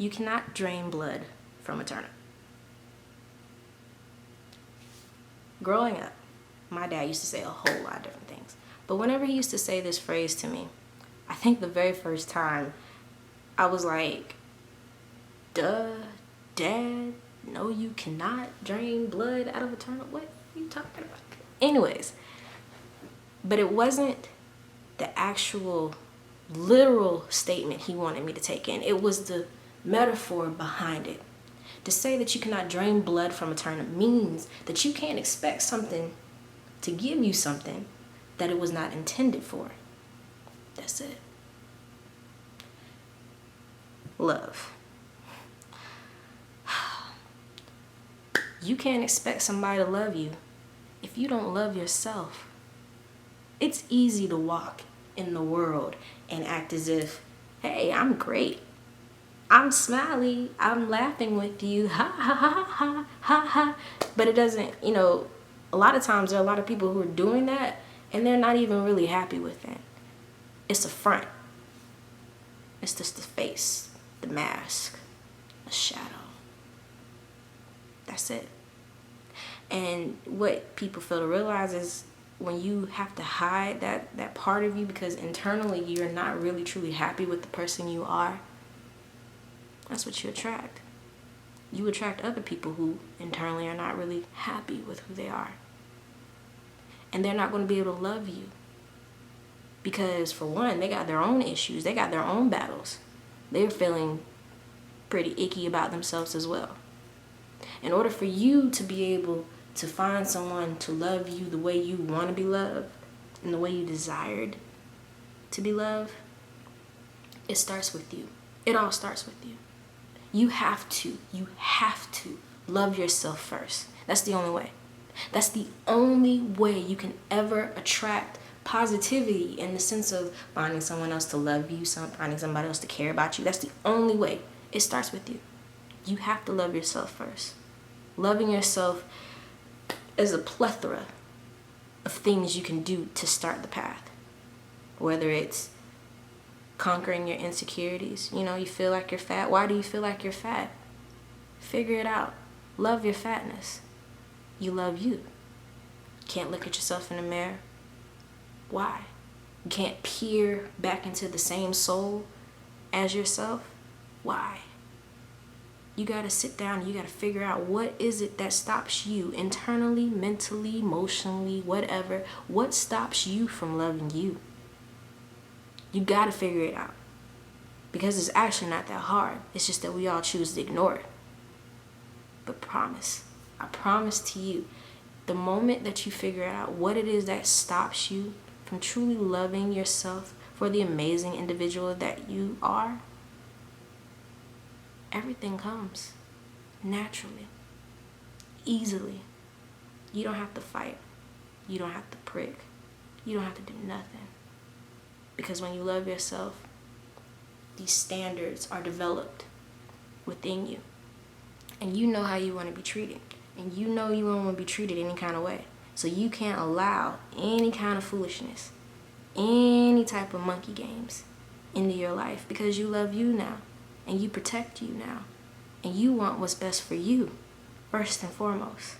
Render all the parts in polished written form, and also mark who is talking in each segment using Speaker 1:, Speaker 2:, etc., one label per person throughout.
Speaker 1: You cannot drain blood from a turnip. Growing up, my dad used to say a whole lot of different things. But whenever he used to say this phrase to me, I think the very first time I was like, duh, Dad, no, you cannot drain blood out of a turnip. What are you talking about? Anyways, but it wasn't the actual literal statement he wanted me to take in. It was the metaphor behind it. To say that you cannot drain blood from a turnip means that you can't expect something to give you something that it was not intended for. That's it. Love. You can't expect somebody to love you if you don't love yourself. It's easy to walk in the world and act as if, hey, I'm great. I'm smiley. I'm laughing with you. Ha ha ha ha ha ha. But it doesn't, a lot of times there are a lot of people who are doing that and they're not even really happy with it. It's a front. It's just the face, the mask, the shadow. That's it. And what people fail to realize is when you have to hide that part of you because internally you're not really truly happy with the person you are, that's what you attract. You attract other people who internally are not really happy with who they are. And they're not going to be able to love you. Because for one, they got their own issues. They got their own battles. They're feeling pretty icky about themselves as well. In order for you to be able to find someone to love you the way you want to be loved and the way you desired to be loved, it starts with you. It all starts with you. You have to love yourself first. That's the only way. That's the only way you can ever attract positivity in the sense of finding someone else to love you, finding somebody else to care about you. That's the only way. It starts with you. You have to love yourself first. Loving yourself is a plethora of things you can do to start the path. Whether it's conquering your insecurities. You feel like you're fat. Why do you feel like you're fat? Figure it out. Love your fatness. You love you. Can't look at yourself in the mirror. Why? You can't peer back into the same soul as yourself. Why? You got to sit down and you got to figure out what is it that stops you internally, mentally, emotionally, whatever. What stops you from loving you? You got to figure it out. Because it's actually not that hard. It's just that we all choose to ignore it. But I promise to you, the moment that you figure out what it is that stops you from truly loving yourself for the amazing individual that you are, everything comes naturally, easily. You don't have to fight. You don't have to prick. You don't have to do nothing. Because when you love yourself, these standards are developed within you. And you know how you want to be treated. And you know you don't want to be treated any kind of way. So you can't allow any kind of foolishness, any type of monkey games into your life because you love you now. And you protect you now. And you want what's best for you, first and foremost.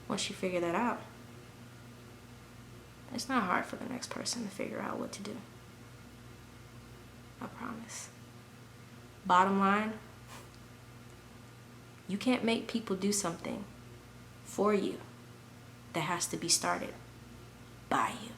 Speaker 1: Once you figure that out, it's not hard for the next person to figure out what to do. I promise. Bottom line, you can't make people do something for you that has to be started by you.